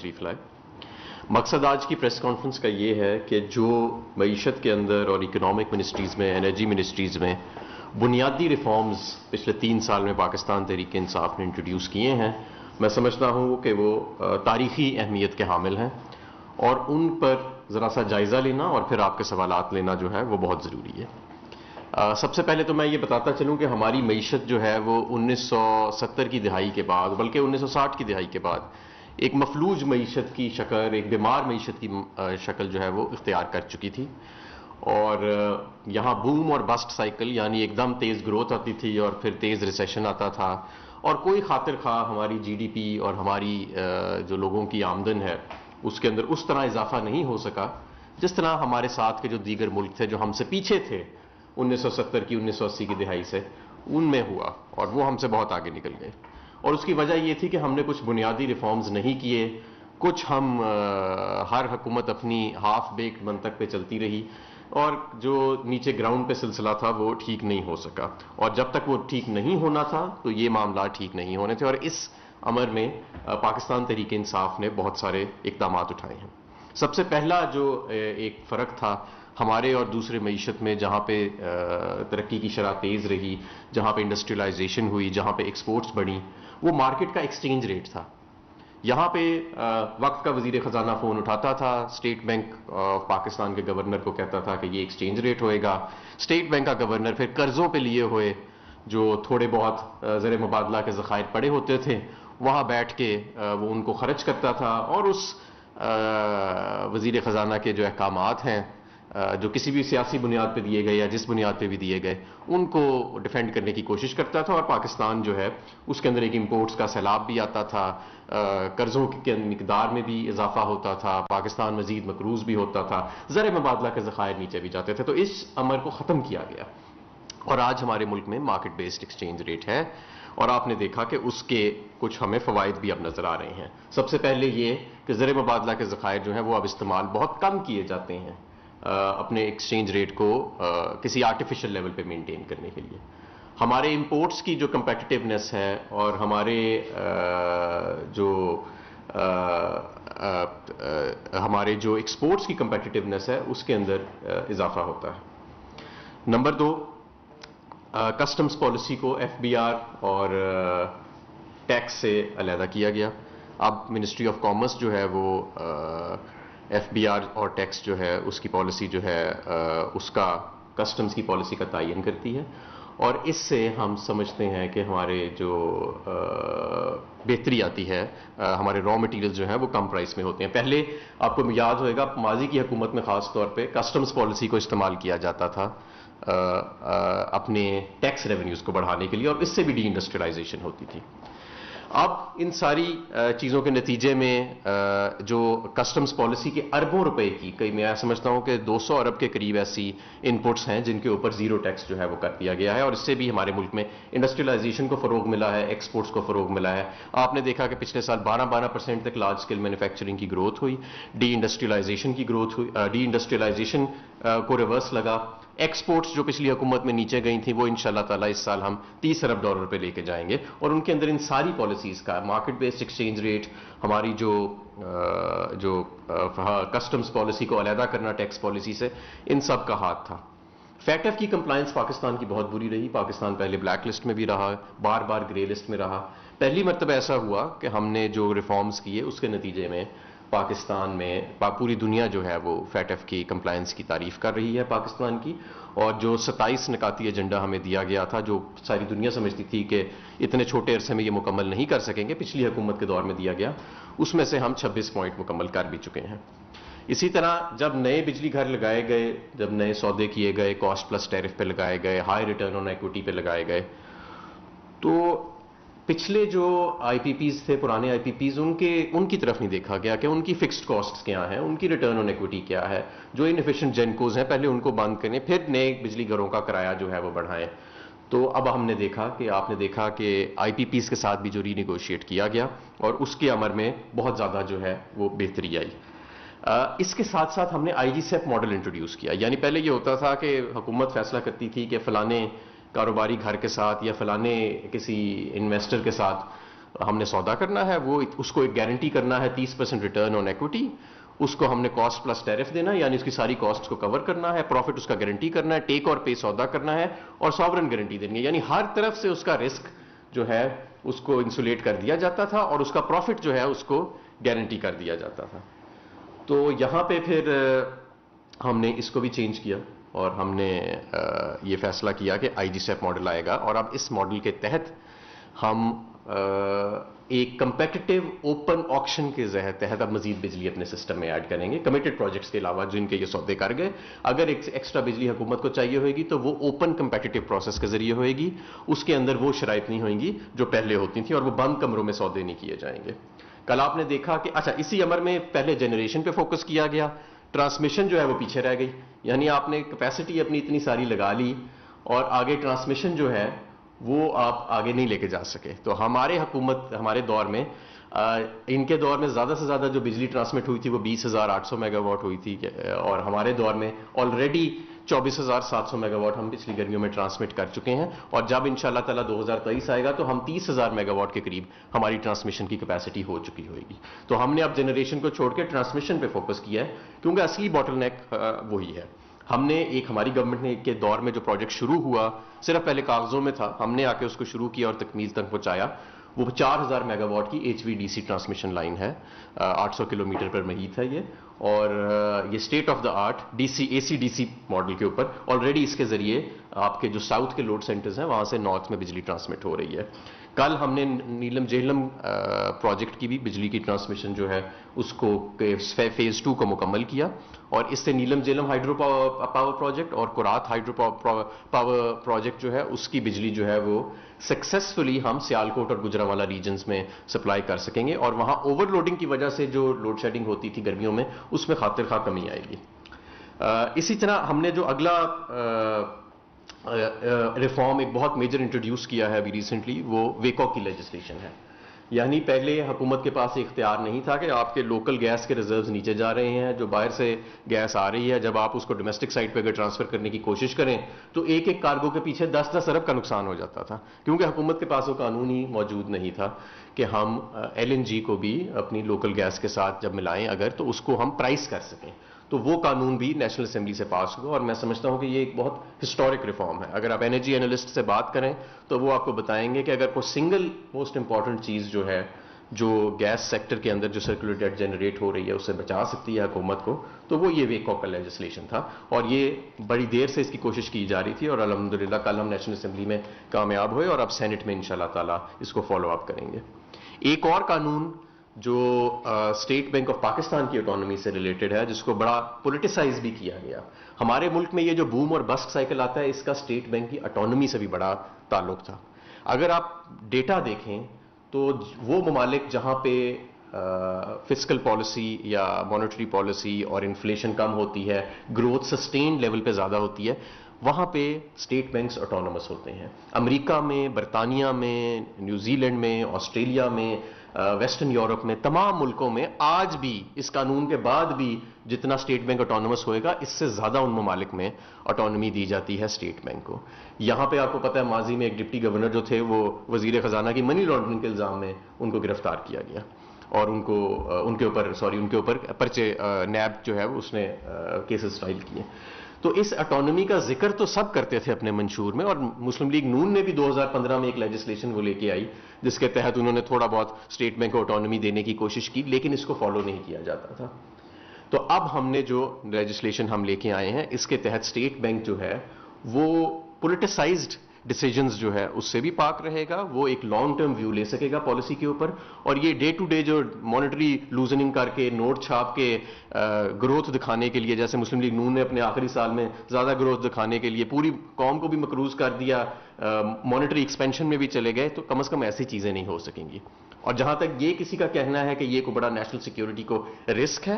تشریف لائے. مقصد آج کی پریس کانفرنس کا یہ ہے کہ جو معیشت کے اندر اور اکنامک منسٹریز میں، انرجی منسٹریز میں بنیادی ریفارمز پچھلے 3 سال میں پاکستان تحریک انصاف نے انٹروڈیوس کیے ہیں، میں سمجھتا ہوں کہ وہ تاریخی اہمیت کے حامل ہیں، اور ان پر ذرا سا جائزہ لینا اور پھر آپ کے سوالات لینا جو ہے وہ بہت ضروری ہے. سب سے پہلے تو میں یہ بتاتا چلوں کہ ہماری معیشت جو ہے وہ 1970 کی دہائی کے بعد، بلکہ 1960 کی دہائی کے بعد ایک مفلوج معیشت کی شکل، ایک بیمار معیشت کی شکل جو ہے وہ اختیار کر چکی تھی. اور یہاں بوم اور بسٹ سائیکل، یعنی ایک دم تیز گروتھ آتی تھی اور پھر تیز ریسیشن آتا تھا، اور کوئی خاطر خواہ ہماری جی ڈی پی اور ہماری جو لوگوں کی آمدن ہے اس کے اندر اس طرح اضافہ نہیں ہو سکا جس طرح ہمارے ساتھ کے جو دیگر ملک تھے جو ہم سے پیچھے تھے 1970 کی 1980 کی دہائی سے، ان میں ہوا، اور وہ ہم سے بہت آگے نکل گئے. اور اس کی وجہ یہ تھی کہ ہم نے کچھ بنیادی ریفارمز نہیں کیے، کچھ ہم ہر حکومت اپنی ہاف بیکڈ منطق پہ چلتی رہی، اور جو نیچے گراؤنڈ پہ سلسلہ تھا وہ ٹھیک نہیں ہو سکا. اور جب تک وہ ٹھیک نہیں ہونا تھا تو یہ معاملات ٹھیک نہیں ہونے تھے، اور اس امر میں پاکستان تحریک انصاف نے بہت سارے اقدامات اٹھائے ہیں. سب سے پہلا جو ایک فرق تھا ہمارے اور دوسرے معیشت میں، جہاں پہ ترقی کی شرح تیز رہی، جہاں پہ انڈسٹریلائزیشن ہوئی، جہاں پہ ایکسپورٹس بڑھی، وہ مارکیٹ کا ایکسچینج ریٹ تھا. یہاں پہ وقت کا وزیر خزانہ فون اٹھاتا تھا، اسٹیٹ بینک آف پاکستان کے گورنر کو کہتا تھا کہ یہ ایکسچینج ریٹ ہوئے گا. اسٹیٹ بینک کا گورنر پھر قرضوں پہ لیے ہوئے جو تھوڑے بہت زر مبادلہ کے ذخائر پڑے ہوتے تھے وہاں بیٹھ کے وہ ان کو خرچ کرتا تھا، اور اس وزیر خزانہ کے جو احکامات ہیں جو کسی بھی سیاسی بنیاد پہ دیے گئے یا جس بنیاد پہ بھی دیے گئے ان کو ڈیفینڈ کرنے کی کوشش کرتا تھا. اور پاکستان جو ہے اس کے اندر ایک امپورٹس کا سیلاب بھی آتا تھا، قرضوں کی مقدار میں بھی اضافہ ہوتا تھا، پاکستان مزید مقروض بھی ہوتا تھا، زر مبادلہ کے ذخائر نیچے بھی جاتے تھے. تو اس امر کو ختم کیا گیا، اور آج ہمارے ملک میں مارکیٹ بیسڈ ایکسچینج ریٹ ہے، اور آپ نے دیکھا کہ اس کے کچھ ہمیں فوائد بھی اب نظر آ رہے ہیں. سب سے پہلے یہ کہ زر مبادلہ کے ذخائر جو ہیں وہ اب استعمال بہت کم کیے جاتے ہیں اپنے ایکسچینج ریٹ کو کسی آرٹیفیشل لیول پہ مینٹین کرنے کے لیے. ہمارے امپورٹس کی جو کمپیٹیٹیونیس ہے اور ہمارے جو ایکسپورٹس کی کمپیٹیٹیونیس ہے اس کے اندر اضافہ ہوتا ہے. نمبر 2، کسٹمز پالیسی کو ایف بی آر اور ٹیکس سے علیحدہ کیا گیا. اب منسٹری آف کامرس جو ہے وہ ایف بی آر اور ٹیکس جو ہے اس کی پالیسی جو ہے اس کا کسٹمز کی پالیسی کا تعین کرتی ہے، اور اس سے ہم سمجھتے ہیں کہ ہمارے جو بہتری آتی ہے، ہمارے را مٹیریل جو ہیں وہ کم پرائس میں ہوتے ہیں. پہلے آپ کو یاد ہوئے گا ماضی کی حکومت میں خاص طور پہ کسٹمز پالیسی کو استعمال کیا جاتا تھا اپنے ٹیکس ریونیوز کو بڑھانے کے لیے، اور اس سے بھی ڈی انڈسٹریلائزیشن ہوتی تھی. اب ان ساری چیزوں کے نتیجے میں جو کسٹمز پالیسی کے اربوں روپے کی، میں سمجھتا ہوں کہ 200 ارب کے قریب ایسی ان پٹس ہیں جن کے اوپر زیرو ٹیکس جو ہے وہ کر دیا گیا ہے، اور اس سے بھی ہمارے ملک میں انڈسٹریلائزیشن کو فروغ ملا ہے، ایکسپورٹس کو فروغ ملا ہے. آپ نے دیکھا کہ پچھلے سال 12% تک لارج اسکیل مینوفیکچرنگ کی گروتھ ہوئی، ڈی انڈسٹریلائزیشن کی گروتھ ہوئی، ڈی انڈسٹریلائزیشن کو ریورس لگا. ایکسپورٹس جو پچھلی حکومت میں نیچے گئی تھیں وہ انشاءاللہ تعالی اس سال ہم $30 ارب پہ لے کے جائیں گے، اور ان کے اندر ان ساری پالیسیز کا مارکیٹ بیسڈ ایکسچینج ریٹ، ہماری جو کسٹمز پالیسی کو علیحدہ کرنا ٹیکس پالیسی سے، ان سب کا ہاتھ تھا. فیٹ ایف کی کمپلائنس پاکستان کی بہت بری رہی. پاکستان پہلے بلیک لسٹ میں بھی رہا، بار بار گرے لسٹ میں رہا. پہلی مرتبہ ایسا ہوا کہ ہم نے جو ریفارمز کیے اس کے نتیجے میں پاکستان میں پوری دنیا جو ہے وہ فیٹ ایف کی کمپلائنس کی تعریف کر رہی ہے پاکستان کی، اور جو 27 نکاتی ایجنڈا ہمیں دیا گیا تھا جو ساری دنیا سمجھتی تھی کہ اتنے چھوٹے عرصے میں یہ مکمل نہیں کر سکیں گے، پچھلی حکومت کے دور میں دیا گیا، اس میں سے ہم 26 پوائنٹ مکمل کر بھی چکے ہیں. اسی طرح جب نئے بجلی گھر لگائے گئے، جب نئے سودے کیے گئے، کاسٹ پلس ٹیرف پہ لگائے گئے، ہائی ریٹرن آن ایکوٹی پہ لگائے گئے، تو پچھلے جو آئی پی پیز تھے، پرانے آئی پی پیز، ان کی طرف نہیں دیکھا گیا کہ ان کی فکسڈ کاسٹس کیا ہیں، ان کی ریٹرن آن ایکوٹی کیا ہے. جو انیفیشینٹ جینکوز ہیں پہلے ان کو بند کریں، پھر نئے بجلی گھروں کا کرایہ جو ہے وہ بڑھائیں. تو اب ہم نے دیکھا کہ آپ نے دیکھا کہ آئی پی پیز کے ساتھ بھی جو ری نیگوشیٹ کیا گیا اور اس کے امر میں بہت زیادہ جو ہے وہ بہتری آئی. اس کے ساتھ ساتھ ہم نے آئی جی سیپ ماڈل انٹروڈیوس کیا. یعنی پہلے یہ ہوتا تھا کہ حکومت فیصلہ کرتی تھی کہ فلانے کاروباری گھر کے ساتھ یا فلانے کسی انویسٹر کے ساتھ ہم نے سودا کرنا ہے، وہ اس کو ایک گارنٹی کرنا ہے 30% ریٹرن آن ایکوٹی، اس کو ہم نے کاسٹ پلس ٹیرف دینا ہے، یعنی اس کی ساری کاسٹ کو کور کرنا ہے، پروفٹ اس کا گارنٹی کرنا ہے، ٹیک اور پے سودا کرنا ہے، اور ساورن گارنٹی دینی ہے، یعنی ہر طرف سے اس کا رسک جو ہے اس کو انسولیٹ کر دیا جاتا تھا اور اس کا پروفٹ جو ہے اس کو گارنٹی کر دیا جاتا تھا. تو یہاں پہ پھر ہم نے اس کو بھی چینج کیا اور ہم نے یہ فیصلہ کیا کہ آئی جی سیپ ماڈل آئے گا، اور اب اس ماڈل کے تحت ہم ایک کمپیٹیٹیو اوپن آکشن کے تحت اب مزید بجلی اپنے سسٹم میں ایڈ کریں گے، کمیٹڈ پروجیکٹس کے علاوہ جن کے یہ سودے کر گئے. اگر ایک ایکسٹرا بجلی حکومت کو چاہیے ہوئے گی تو وہ اوپن کمپیٹیٹیو پروسیس کے ذریعے ہوئے گی، اس کے اندر وہ شرائط نہیں ہوئیں گی جو پہلے ہوتی تھیں، اور وہ بند کمروں میں سودے نہیں کیے جائیں گے. کل آپ نے دیکھا کہ اچھا اسی امر میں پہلے جنریشن پہ فوکس کیا گیا، ٹرانسمیشن جو ہے وہ پیچھے رہ گئی، یعنی آپ نے کیپیسٹی اپنی اتنی ساری لگا لی اور آگے ٹرانسمیشن جو ہے وہ آپ آگے نہیں لے کے جا سکے. تو ہمارے دور میں ان کے دور میں زیادہ سے زیادہ جو بجلی ٹرانسمٹ ہوئی تھی وہ 20,800 میگا واٹ ہوئی تھی، اور ہمارے دور میں آلریڈی 24,700 میگا واٹ ہم پچھلی گرمیوں میں ٹرانسمٹ کر چکے ہیں، اور جب ان شاء اللہ تعالیٰ 2023 آئے گا تو ہم 30,000 میگا واٹ کے قریب ہماری ٹرانسمیشن کی کیپیسٹی ہو چکی ہوئے گی. تو ہم نے اب جنریشن کو چھوڑ کے ٹرانسمیشن پہ فوکس کیا ہے، کیونکہ اصلی باٹل نیک وہی ہے. ہم نے ہماری گورنمنٹ نے کے دور میں جو پروجیکٹ شروع ہوا صرف پہلے کاغذوں میں تھا، ہم نے آ کے اس کو شروع کیا اور تکمیل تک پہنچایا. وہ 4,000 میگا واٹ کی H V D C transmission line ہے، 800 کلومیٹر پر محیط ہے یہ، اور یہ state of the art D C A C D C model کے اوپر آلریڈی اس کے ذریعے آپ کے جو ساؤتھ کے لوڈ سینٹرز ہیں وہاں سے نارتھ میں بجلی ٹرانسمٹ ہو رہی ہے. کل ہم نے نیلم جہلم پروجیکٹ کی بھی بجلی کی ٹرانسمیشن جو ہے اس کو فیز 2 کو مکمل کیا، اور اس سے نیلم جہلم ہائیڈرو پاور پروجیکٹ اور کرات ہائیڈرو پاور پروجیکٹ جو ہے اس کی بجلی جو ہے وہ سکسیسفلی ہم سیالکوٹ اور گجرانوالہ ریجنز میں سپلائی کر سکیں گے، اور وہاں اوور لوڈنگ کی وجہ سے جو لوڈ شیڈنگ ہوتی تھی گرمیوں میں اس میں خاطر خواہ کمی آئے گی. اسی طرح ہم نے جو اگلا ریفارم ایک بہت میجر انٹروڈیوس کیا ہے ابھی ریسنٹلی، وہ ویکو کی لیجسلیشن ہے. یعنی پہلے حکومت کے پاس اختیار نہیں تھا کہ آپ کے لوکل گیس کے ریزروز نیچے جا رہے ہیں، جو باہر سے گیس آ رہی ہے جب آپ اس کو ڈومیسٹک سائٹ پہ اگر ٹرانسفر کرنے کی کوشش کریں تو ایک ایک کارگو کے پیچھے 10-10 ارب کا نقصان ہو جاتا تھا، کیونکہ حکومت کے پاس وہ قانون ہی موجود نہیں تھا کہ ہم ایل این جی کو بھی اپنی لوکل گیس کے ساتھ جب ملائیں اگر تو اس کو ہم پرائس کر سکیں. تو وہ قانون بھی نیشنل اسمبلی سے پاس ہوا، اور میں سمجھتا ہوں کہ یہ ایک بہت ہسٹورک ریفارم ہے. اگر آپ انرجی اینالسٹ سے بات کریں تو وہ آپ کو بتائیں گے کہ اگر کوئی سنگل موسٹ امپورٹنٹ چیز جو ہے جو گیس سیکٹر کے اندر جو سرکولر ڈیٹ جنریٹ ہو رہی ہے اس سے بچا سکتی ہے حکومت کو تو وہ یہ ویکو کا لیجسلیشن تھا، اور یہ بڑی دیر سے اس کی کوشش کی جا رہی تھی، اور الحمدللہ کل ہم نیشنل اسمبلی میں کامیاب ہوئے اور اب سینٹ میں انشاءاللہ تعالیٰ اس کو فالو اپ کریں گے. ایک اور قانون جو اسٹیٹ بینک آف پاکستان کی اٹانومی سے ریلیٹڈ ہے جس کو بڑا پولیٹیسائز بھی کیا گیا. ہمارے ملک میں یہ جو بوم اور بسٹ سائیکل آتا ہے اس کا اسٹیٹ بینک کی اٹانومی سے بھی بڑا تعلق تھا. اگر آپ ڈیٹا دیکھیں تو وہ ممالک جہاں پہ فسکل پالیسی یا مانیٹری پالیسی اور انفلیشن کم ہوتی ہے، گروتھ سسٹینڈ لیول پہ زیادہ ہوتی ہے، وہاں پہ اسٹیٹ بینکس آٹونومس ہوتے ہیں. امریکہ میں، برطانیہ میں، نیوزی لینڈ میں، آسٹریلیا میں، ویسٹرن یورپ میں، تمام ملکوں میں آج بھی اس قانون کے بعد بھی جتنا اسٹیٹ بینک آٹونومس ہوئے گا اس سے زیادہ ان ممالک میں آٹونومی دی جاتی ہے اسٹیٹ بینک کو. یہاں پہ آپ کو پتہ ہے ماضی میں ایک ڈپٹی گورنر جو تھے وہ وزیر خزانہ کی منی لانڈرنگ کے الزام میں ان کو گرفتار کیا گیا، اور ان کے اوپر پرچے نیب جو ہے اس نے کیسز فائل کیے. تو اس اٹانومی کا ذکر تو سب کرتے تھے اپنے منشور میں، اور مسلم لیگ نون نے بھی 2015 میں ایک لیجسلیشن وہ لے کے آئی جس کے تحت انہوں نے تھوڑا بہت اسٹیٹ بینک کو اٹانومی دینے کی کوشش کی، لیکن اس کو فالو نہیں کیا جاتا تھا. تو اب ہم نے جو لیجسلیشن ہم لے کے آئے ہیں اس کے تحت اسٹیٹ بینک جو ہے وہ پولیٹیسائزڈ ڈیسیجنز جو ہے اس سے بھی پاک رہے گا، وہ ایک لانگ ٹرم ویو لے سکے گا پالیسی کے اوپر، اور یہ ڈے ٹو ڈے جو مانیٹری لوزننگ کر کے نوٹ چھاپ کے گروتھ دکھانے کے لیے، جیسے مسلم لیگ نون نے اپنے آخری سال میں زیادہ گروتھ دکھانے کے لیے پوری قوم کو بھی مقروض کر دیا، مانیٹری ایکسپینشن میں بھی چلے گئے، تو کم از کم ایسی چیزیں نہیں ہو سکیں گی. اور جہاں تک یہ کسی کا کہنا ہے کہ یہ کوئی بڑا نیشنل سیکیورٹی کو رسک ہے،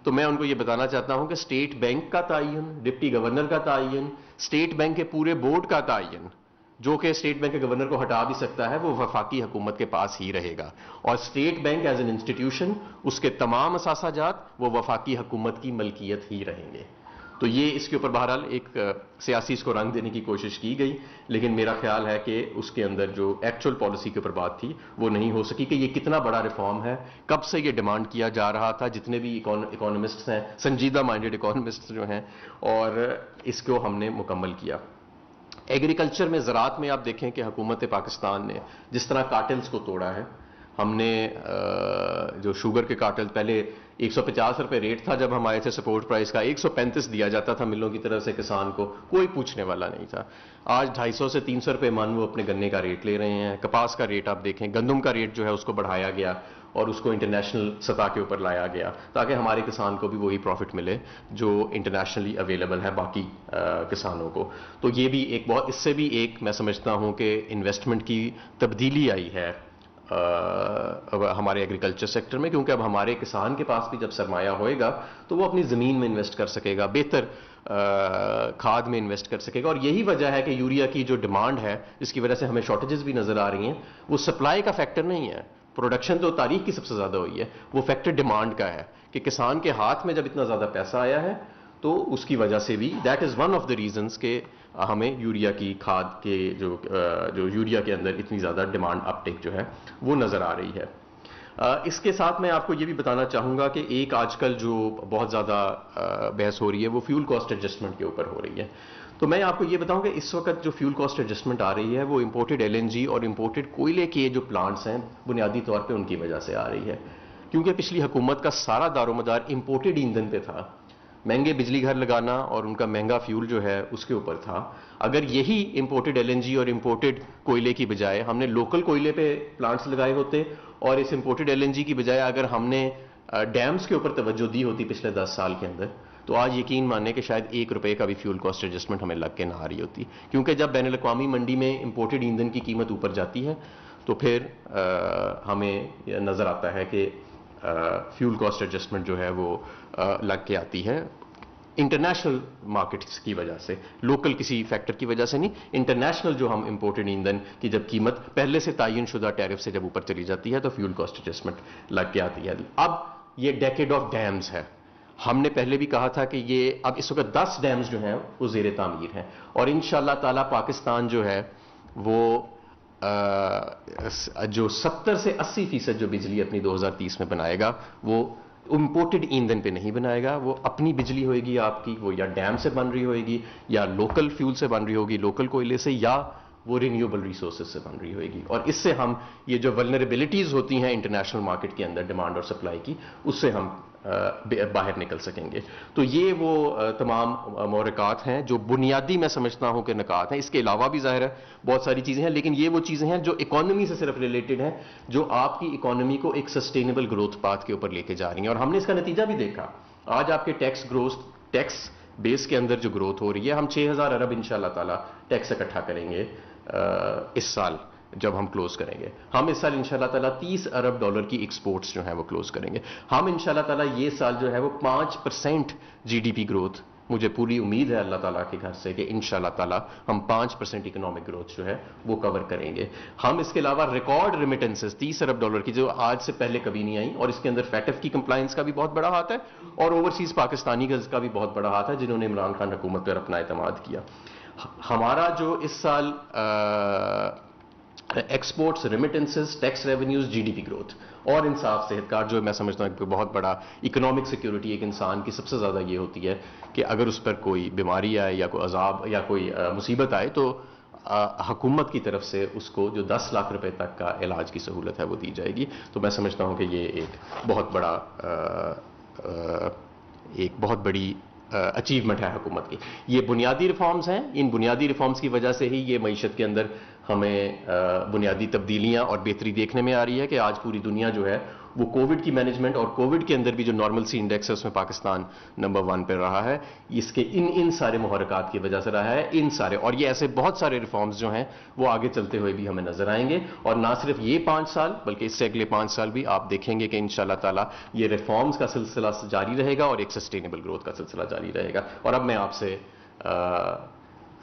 تو میں ان کو یہ بتانا چاہتا ہوں کہ اسٹیٹ بینک کا تعین، ڈپٹی گورنر کا تعین، اسٹیٹ بینک کے پورے بورڈ کا تعین، جو کہ اسٹیٹ بینک کے گورنر کو ہٹا بھی سکتا ہے، وہ وفاقی حکومت کے پاس ہی رہے گا. اور State Bank as an institution, اس کے تمام اثاثہ جات وہ وفاقی حکومت کی ملکیت ہی رہیں گے. تو یہ اس کے اوپر بہرحال ایک سیاسی اس کو رنگ دینے کی کوشش کی گئی، لیکن میرا خیال ہے کہ اس کے اندر جو ایکچوئل پالیسی کے اوپر بات تھی وہ نہیں ہو سکی کہ یہ کتنا بڑا ریفارم ہے، کب سے یہ ڈیمانڈ کیا جا رہا تھا جتنے بھی اکانومسٹس ہیں، سنجیدہ مائنڈیڈ اکانومسٹس جو ہیں، اور اس کو ہم نے مکمل کیا۔ ایگریکلچر میں، زراعت میں آپ دیکھیں کہ حکومت پاکستان نے جس طرح کارٹلز کو توڑا ہے، ہم نے جو شوگر کے کارٹل پہلے 150 روپے ریٹ تھا جب ہم آئے تھے سپورٹ پرائز کا، 135 دیا جاتا تھا ملوں کی طرف سے کسان کو، کوئی پوچھنے والا نہیں تھا۔ آج 250 سے 300 روپے من وہ اپنے گنے کا ریٹ لے رہے ہیں۔ کپاس کا ریٹ آپ دیکھیں، گندم کا ریٹ جو ہے اس کو بڑھایا گیا اور اس کو انٹرنیشنل سطح کے اوپر لایا گیا تاکہ ہمارے کسان کو بھی وہی پروفٹ ملے جو انٹرنیشنلی اویلیبل ہے باقی کسانوں کو۔ تو یہ بھی ایک بہت، اس سے بھی ایک میں سمجھتا ہوں کہ انویسٹمنٹ کی تبدیلی آئی ہے ہمارے ایگریکلچر سیکٹر میں، کیونکہ اب ہمارے کسان کے پاس بھی جب سرمایہ ہوئے گا تو وہ اپنی زمین میں انویسٹ کر سکے گا، بہتر کھاد میں انویسٹ کر سکے گا۔ اور یہی وجہ ہے کہ یوریا کی جو ڈیمانڈ ہے، جس کی وجہ سے ہمیں شارٹیجز بھی نظر آ رہی ہیں، وہ سپلائی کا فیکٹر نہیں ہے، پروڈکشن تو تاریخ کی سب سے زیادہ ہوئی ہے، وہ فیکٹر ڈیمانڈ کا ہے کہ کسان کے ہاتھ میں جب اتنا زیادہ پیسہ آیا ہے تو اس کی وجہ سے بھی that is one of the reasons کہ ہمیں یوریا کی کھاد کے جو یوریا کے اندر اتنی زیادہ ڈیمانڈ اپ ٹیک جو ہے وہ نظر آ رہی ہے۔ اس کے ساتھ میں آپ کو یہ بھی بتانا چاہوں گا کہ ایک آج کل جو بہت زیادہ بحث ہو رہی ہے وہ فیول کاسٹ ایڈجسٹمنٹ کے اوپر ہو رہی ہے۔ تو میں آپ کو یہ بتاؤں کہ اس وقت جو فیول کاسٹ ایڈجسٹمنٹ آ رہی ہے وہ امپورٹڈ LNG اور امپورٹڈ کوئلے کے جو پلانٹس ہیں بنیادی طور پہ ان کی وجہ سے آ رہی ہے، کیونکہ پچھلی حکومت کا سارا دار و مدار امپورٹڈ ایندھن پہ تھا، مہنگے بجلی گھر لگانا اور ان کا مہنگا فیول جو ہے اس کے اوپر تھا۔ اگر یہی امپورٹڈ LNG اور امپورٹڈ کوئلے کی بجائے ہم نے لوکل کوئلے پہ پلانٹس لگائے ہوتے اور اس امپورٹڈ LNG کی بجائے اگر ہم نے ڈیمز کے اوپر توجہ دی ہوتی پچھلے 10 سال کے اندر، تو آج یقین ماننے کہ شاید 1 روپے کا بھی فیول کاسٹ ایڈجسٹمنٹ ہمیں لگ کے نہ آ رہی ہوتی، کیونکہ جب بین الاقوامی منڈی میں امپورٹڈ ایندھن کی قیمت اوپر جاتی ہے تو پھر ہمیں نظر آتا ہے کہ فیول کاسٹ ایڈجسٹمنٹ جو ہے وہ لگ کے آتی ہے انٹرنیشنل مارکیٹس کی وجہ سے، لوکل کسی فیکٹر کی وجہ سے نہیں، انٹرنیشنل جو ہم امپورٹڈ ایندھن کی جب قیمت پہلے سے تعین شدہ ٹیرف سے جب اوپر چلی جاتی ہے تو فیول کاسٹ ایڈجسٹمنٹ لگ کے آتی ہے۔ اب یہ ڈیکیڈ آف ڈیمز ہے، ہم نے پہلے بھی کہا تھا کہ یہ اب اس وقت 10 ڈیمز جو ہیں وہ زیر تعمیر ہیں، اور انشاءاللہ تعالی پاکستان جو ہے وہ جو 70 سے 80% جو بجلی اپنی 2030 میں بنائے گا وہ امپورٹڈ ایندھن پہ نہیں بنائے گا، وہ اپنی بجلی ہوئے گی آپ کی، وہ یا ڈیم سے بن رہی ہوئے گی یا لوکل فیول سے بن رہی ہوگی، لوکل کوئلے سے، یا وہ رینیوبل ریسورسز سے بن رہی ہوئے گی، اور اس سے ہم یہ جو ولنریبلٹیز ہوتی ہیں انٹرنیشنل مارکیٹ کے اندر ڈیمانڈ اور سپلائی کی، اس سے ہم باہر نکل سکیں گے۔ تو یہ وہ تمام محرکات ہیں جو بنیادی میں سمجھتا ہوں کہ نکات ہیں، اس کے علاوہ بھی ظاہر ہے بہت ساری چیزیں ہیں، لیکن یہ وہ چیزیں ہیں جو اکانومی سے صرف ریلیٹڈ ہیں، جو آپ کی اکانومی کو ایک سسٹینیبل گروتھ پاتھ کے اوپر لے کے جا رہی ہیں، اور ہم نے اس کا نتیجہ بھی دیکھا۔ آج آپ کے ٹیکس بیس کے اندر جو گروتھ ہو رہی ہے، ہم 6000 ارب انشاءاللہ تعالی ٹیکس اکٹھا کریں گے اس سال جب ہم کلوز کریں گے۔ ہم اس سال انشاءاللہ تعالیٰ 30 ارب ڈالر کی ایکسپورٹس جو ہیں وہ کلوز کریں گے۔ ہم انشاءاللہ تعالیٰ یہ سال جو ہے وہ 5% GDP گروتھ، مجھے پوری امید ہے اللہ تعالیٰ کے گھر سے کہ انشاءاللہ تعالیٰ ہم 5% اکنامک گروتھ جو ہے وہ کور کریں گے۔ ہم اس کے علاوہ ریکارڈ ریمیٹنسز 30 ارب ڈالر کی جو آج سے پہلے کبھی نہیں آئیں، اور اس کے اندر FATF کی کمپلائنس کا بھی بہت بڑا ہاتھ ہے، اور اوورسیز پاکستانی کا بھی بہت بڑا ہاتھ ہے جنہوں نے عمران خان حکومت پر اپنا اعتماد کیا۔ ہمارا جو اس سال exports, remittances, tax revenues, GDP growth اور انصاف صحت کارڈ، جو میں سمجھتا ہوں کہ بہت بڑا اکنامک سیکیورٹی ایک انسان کی سب سے زیادہ یہ ہوتی ہے کہ اگر اس پر کوئی بیماری آئے یا کوئی عذاب یا کوئی مصیبت آئے تو حکومت کی طرف سے اس کو جو 10 لاکھ روپے تک کا علاج کی سہولت ہے وہ دی جائے گی۔ تو میں سمجھتا ہوں کہ یہ ایک بہت بڑی اچیومنٹ ہے حکومت کی۔ یہ بنیادی ریفارمز ہیں، ان بنیادی ریفارمز کی وجہ سے ہی یہ معیشت کے اندر ہمیں بنیادی تبدیلیاں اور بہتری دیکھنے میں آ رہی ہے کہ آج پوری دنیا جو ہے وہ کووڈ کی مینجمنٹ اور کووڈ کے اندر بھی جو نارملسی انڈیکس ہے اس میں پاکستان نمبر 1 پہ رہا ہے، اس کے ان سارے محرکات کی وجہ سے رہا ہے، ان سارے، اور یہ ایسے بہت سارے ریفارمز جو ہیں وہ آگے چلتے ہوئے بھی ہمیں نظر آئیں گے، اور نہ صرف یہ 5 سال بلکہ اس سے اگلے 5 سال بھی آپ دیکھیں گے کہ انشاءاللہ تعالی یہ ریفارمز کا سلسلہ جاری رہے گا اور ایک سسٹینیبل گروتھ کا سلسلہ جاری رہے گا۔ اور اب میں آپ سے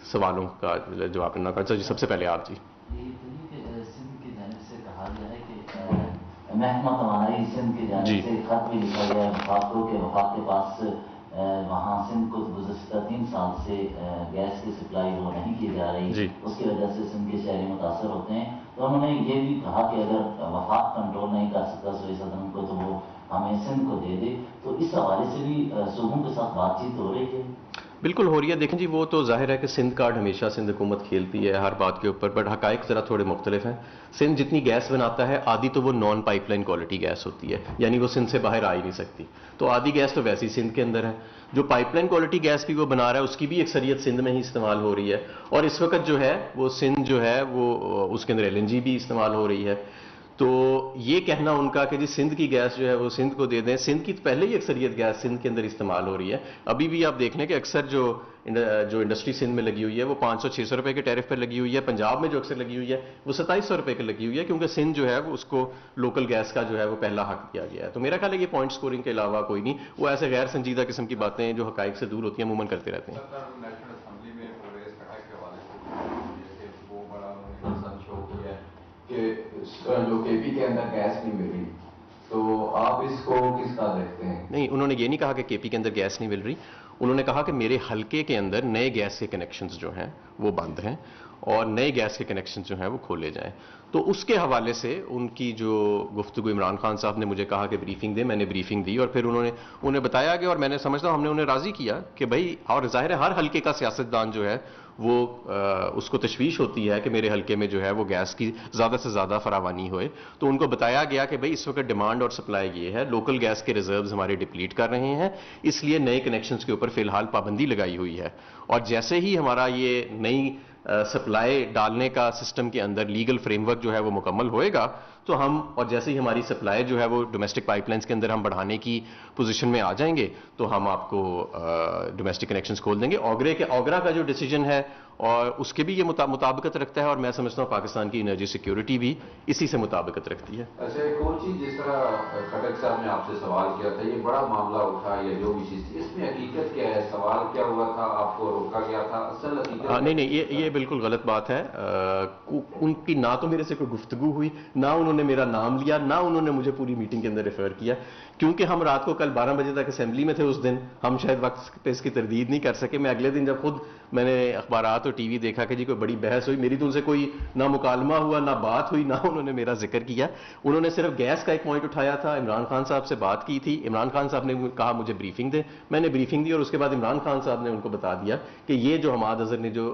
سوالوں کا جواب کرنا چاہتا ہوں۔ سب سے پہلے آپ جی۔ سندھ کی جانب سے کہا گیا ہے کہ محکمہ توانائی سندھ کی جانب سے خط بھی لکھا گیا ہے وفاق کو کہ وفاق کے پاس وہاں سندھ کو گزشتہ 3 سال سے گیس کی سپلائی وہ نہیں کی جا رہی، اس کی وجہ سے سندھ کے شہری متاثر ہوتے ہیں. تو انہوں نے یہ بھی کہا کہ اگر وفاق کنٹرول نہیں کر سکتا سوئی صدم کو تو وہ ہمیں سندھ کو دے دے. تو اس حوالے سے بھی صوبوں کے ساتھ بات چیت ہو رہی ہے. بالکل ہو رہی ہے. دیکھیں جی وہ تو ظاہر ہے کہ سندھ کارڈ ہمیشہ سندھ حکومت کھیلتی ہے ہر بات کے اوپر، بٹ حقائق ذرا تھوڑے مختلف ہیں. سندھ جتنی گیس بناتا ہے آدھی تو وہ non pipe line quality gas ہوتی ہے، یعنی وہ سندھ سے باہر آ ہی نہیں سکتی. تو آدھی گیس تو ویسے ہی سندھ کے اندر ہے. جو پائپ لائن کوالٹی گیس بھی وہ بنا رہا ہے اس کی بھی اکثریت سندھ میں ہی استعمال ہو رہی ہے. اور اس وقت جو ہے وہ سندھ جو ہے وہ اس کے اندر LNG بھی استعمال ہو رہی ہے. تو یہ کہنا ان کا کہ جی سندھ کی گیس جو ہے وہ سندھ کو دے دیں، سندھ کی پہلے ہی اکثریت گیس سندھ کے اندر استعمال ہو رہی ہے. ابھی بھی آپ دیکھ لیں کہ اکثر جو انڈسٹری سندھ میں لگی ہوئی ہے وہ 500-600 روپے کے ٹیرف پر لگی ہوئی ہے. پنجاب میں جو اکثر لگی ہوئی ہے وہ 2700 روپے کی لگی ہوئی ہے، کیونکہ سندھ جو ہے وہ اس کو لوکل گیس کا جو ہے وہ پہلا حق دیا گیا ہے. تو میرا خیال ہے یہ پوائنٹ سکورنگ کے علاوہ کوئی نہیں، وہ ایسے غیر سنجیدہ قسم کی باتیں جو حقائق سے دور ہوتی ہیں عموماً کرتے رہتے ہیں. کہ جو KP کے اندر گیس نہیں مل رہی، تو آپ اس کو کس طرح دیکھتے ہیں؟ نہیں، انہوں نے یہ نہیں کہا کہ KP کے اندر گیس نہیں مل رہی. انہوں نے کہا کہ میرے حلقے کے اندر نئے گیس کے کنیکشنز جو ہیں وہ بند ہیں اور نئے گیس کے کنیکشنز جو ہیں وہ کھولے جائیں. تو اس کے حوالے سے ان کی جو گفتگو عمران خان صاحب نے مجھے کہا کہ بریفنگ دے، میں نے بریفنگ دی اور پھر انہیں بتایا گیا اور میں نے سمجھتا ہوں ہم نے انہیں راضی کیا کہ بھائی، اور ظاہر ہے ہر حلقے کا سیاستدان جو ہے وہ اس کو تشویش ہوتی ہے کہ میرے حلقے میں جو ہے وہ گیس کی زیادہ سے زیادہ فراوانی ہوئے. تو ان کو بتایا گیا کہ بھائی اس وقت ڈیمانڈ اور سپلائی یہ ہے، لوکل گیس کے ریزروز ہمارے ڈپلیٹ کر رہے ہیں، اس لیے نئے کنیکشنز کے اوپر فی الحال پابندی لگائی ہوئی ہے. اور جیسے ہی ہمارا یہ نئی سپلائی ڈالنے کا سسٹم کے اندر لیگل فریم ورک جو ہے وہ مکمل ہوئے گا تو ہم، اور جیسے ہی ہماری سپلائی جو ہے وہ ڈومیسٹک پائپ لائنس کے اندر ہم بڑھانے کی پوزیشن میں آ جائیں گے تو ہم آپ کو ڈومیسٹک کنیکشنز کھول دیں گے. اوگرا کا جو ڈیسیجن ہے اور اس کے بھی یہ مطابقت رکھتا ہے، اور میں سمجھتا ہوں پاکستان کی انرجی سیکیورٹی بھی اسی سے مطابقت رکھتی ہے. اچھا، ایک اور چیز، جس طرح کھٹک صاحب نے آپ سے سوال کیا تھا، یہ بڑا معاملہ اٹھا یا جو بھی چیز تھی، اس میں حقیقت کیا ہے؟ سوال کیا ہوا تھا؟ آپ کو روکا گیا تھا؟ اصل حقیقت نہیں، یہ بالکل غلط بات ہے. ان کی نہ تو میرے سے کوئی گفتگو ہوئی، نہ انہوں نے میرا نام لیا، نہ انہوں نے مجھے پوری میٹنگ کے اندر ریفر کیا. کیونکہ ہم رات کو کل 12 بجے تک اسمبلی میں تھے اس دن، ہم شاید وقت پہ اس کی تردید نہیں کر سکے. میں اگلے دن جب خود میں نے اخبارات اور ٹی وی دیکھا کہ جی کوئی بڑی بحث ہوئی، میری تو ان سے کوئی نہ مکالمہ ہوا، نہ بات ہوئی، نہ انہوں نے میرا ذکر کیا. انہوں نے صرف گیس کا ایک پوائنٹ اٹھایا تھا، عمران خان صاحب سے بات کی تھی. عمران خان صاحب نے کہا مجھے بریفنگ دے، میں نے بریفنگ دی اور اس کے بعد عمران خان صاحب نے ان کو بتا دیا کہ یہ جو حماد اظہر نے جو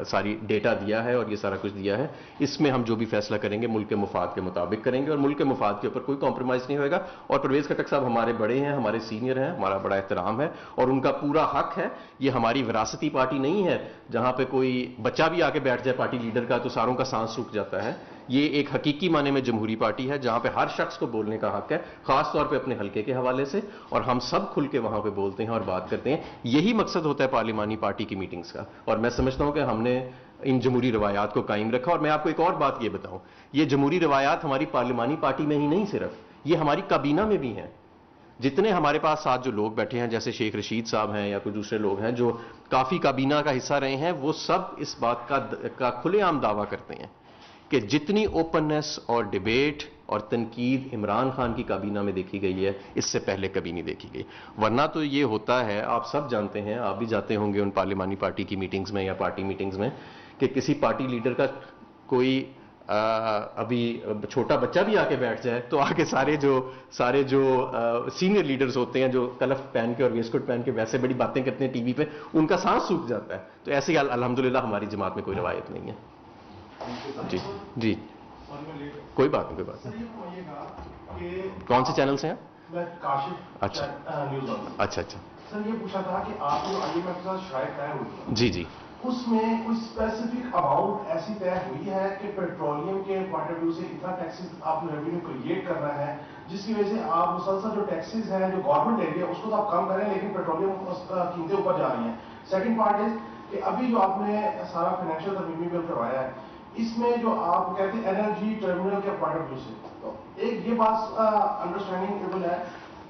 ساری ڈیٹا دیا ہے اور یہ سارا کچھ دیا ہے، اس میں ہم جو بھی فیصلہ کریں گے ملک کے مفاد کے مطابق کریں گے اور ملک کے مفاد کے اوپر کوئی کمپرومائز نہیں ہوئے گا. اور پرویز خٹک صاحب ہمارے بڑے ہیں، ہمارے سینئر ہیں، ہمارا بڑا احترام ہے اور ان کا پورا حق ہے. یہ ہماری وراثتی پارٹی نہیں ہے جہاں پہ کوئی بچہ بھی آ کے بیٹھ جائے پارٹی لیڈر کا تو ساروں کا سانس سوکھ جاتا ہے. یہ ایک حقیقی معنی میں جمہوری پارٹی ہے جہاں پہ ہر شخص کو بولنے کا حق ہے، خاص طور پہ اپنے حلقے کے حوالے سے، اور ہم سب کھل کے وہاں پہ بولتے ہیں اور بات کرتے ہیں. یہی مقصد ہوتا ہے پارلیمانی پارٹی کی میٹنگز کا، اور میں سمجھتا ہوں کہ ہم نے ان جمہوری روایات کو قائم رکھا. اور میں آپ کو ایک اور بات یہ بتاؤں، یہ جمہوری روایات ہماری پارلیمانی پارٹی میں ہی نہیں، صرف یہ ہماری کابینہ میں بھی ہیں. جتنے ہمارے پاس ساتھ جو لوگ بیٹھے ہیں، جیسے شیخ رشید صاحب ہیں یا کوئی دوسرے لوگ ہیں جو کافی کابینہ کا حصہ رہے ہیں، وہ سب اس بات کا کھلے عام دعویٰ کرتے ہیں کہ جتنی اوپننس اور ڈیبیٹ اور تنقید عمران خان کی کابینہ میں دیکھی گئی ہے اس سے پہلے کبھی نہیں دیکھی گئی. ورنہ تو یہ ہوتا ہے، آپ سب جانتے ہیں، آپ بھی جاتے ہوں گے ان پارلیمانی پارٹی کی میٹنگز میں یا پارٹی میٹنگز میں، کہ کسی پارٹی لیڈر کا کوئی ابھی چھوٹا بچہ بھی آ کے بیٹھ جائے تو آ کے سارے جو سینئر لیڈرز ہوتے ہیں جو کلف پہن کے اور ویسٹ کوٹ پہن کے ویسے بڑی باتیں کرتے ہیں ٹی وی پہ، ان کا سانس سوکھ جاتا ہے. تو ایسی الحمدللہ ہماری جماعت میں کوئی روایت نہیں ہے. جی کوئی بات نہیں. کون سے چینل سے ہیں؟ اچھا سر، یہ پوچھا تھا کہ آپ جو IMF کے ساتھ شرائط طے ہوئی، جی اس میں کوئی اسپیسیفک اماؤنٹ ایسی طے ہوئی ہے کہ پیٹرولیم کے پوائنٹ آف ویو سے اتنا ٹیکسز آپ نے ریونیو کریٹ کرنا ہے جس کی وجہ سے آپ مسلسل جو ٹیکسز ہیں جو گورنمنٹ لے رہی ہے اس کو تو آپ کم کریں، لیکن پیٹرولیم قیمتیں اوپر جا رہی ہیں. سیکنڈ پارٹ از کہ ابھی جو آپ نے سارا فائنینشیل ترمیمی بل کروایا ہے، اس میں جو آپ کہتے ہیں انرجی ٹرمینل کے پوائنٹ آف ویو سے، تو ایک یہ بات انڈرسٹینڈنگ ہے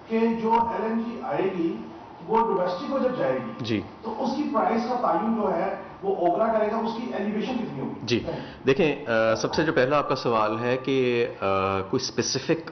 کہ جو LNG آئے گی وہ ڈومیسٹک کو جب جائے گی جی تو اس کی پرائس کا تعین جو ہے وہ اوگرا کرے گا، اس کی ایلیویشن کتنی ہوگی؟ جی دیکھیں، سب سے جو پہلا آپ کا سوال ہے کہ کوئی اسپیسیفک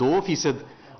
2%